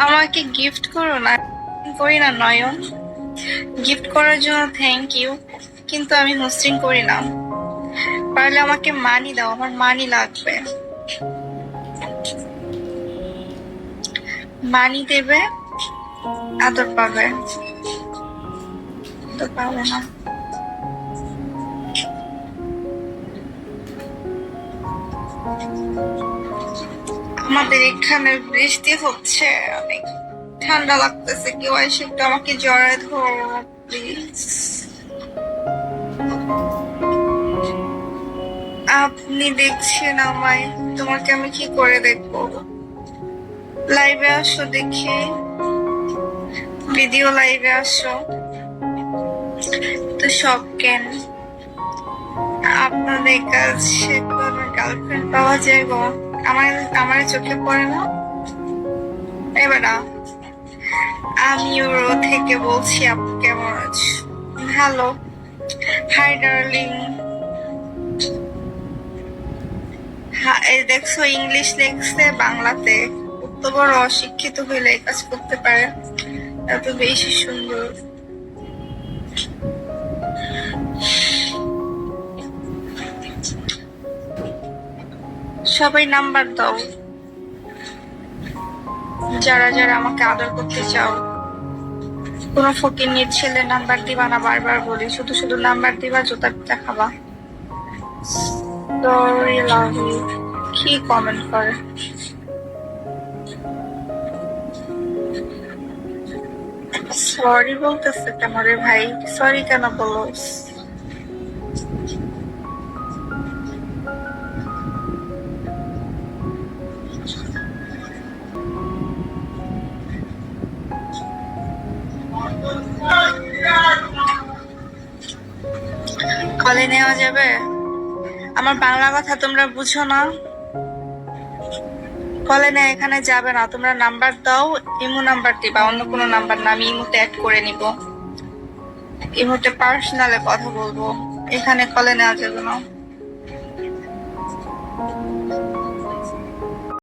আমাকে গিফট করো না, করি না নয়ন। গিফট করার জন্য থ্যাংক ইউ, কিন্তু আমি হোস্টিং করি না। পারলে আমাকে মানি দাও, আমার মানি লাগবে। মানি দেবে, আদর পাবে। তো পাবে না। আমাদের এখানে বৃষ্টি হচ্ছে, অনেক ঠান্ডা লাগতেছে। কেউ এসে একটু আমাকে জড়ায় ধরো প্লিজ। আপনি দেখছেন আমায়, তোমাকে আমি কি করে দেখবো? লাইভে আসো দেখি, ভিডিও লাইভে আসো। তো সব কেন? আপনাদের কাছে কোন গার্লফ্রেন্ড পাওয়া যায় গো? আমার আমার চোখে পড়ে না এবার না। আমি ইউরো থেকে বলছি, আপু কেমন আছো? Hello, hi darling. এই দেখছো ইংলিশ লেখছে বাংলাতে। কত বড় অশিক্ষিত হইলে এই কাজ করতে পারে, এত বেশি সুন্দর। সবাই নাম্বার দাও, যারা যারা আমাকে আদর করতে চাও। কোনো ফকিন্নির ছেলে নাম্বার দিবা না, বারবার বলি। শুধু শুধু নাম্বার দিবা, জুতা পিটা খাবা। Sorry love you. কি কমেন্ট করে? সরি বলতেছে কেন রে ভাই? সরি কেন বলো? কলে নেওয়া যাবে? আমার বাংলা কথা তোমরা বুঝো না? কলে নেয় এখানে যাবে না। তোমরা নাম্বার দাও, ইমো নাম্বার দিবা, অন্য কোনো নাম্বার না। আমি ইমোতে অ্যাড করে নিব, ইমোতে পার্সোনালে কথা বলবো। এখানে কলে নেওয়া যাবে না।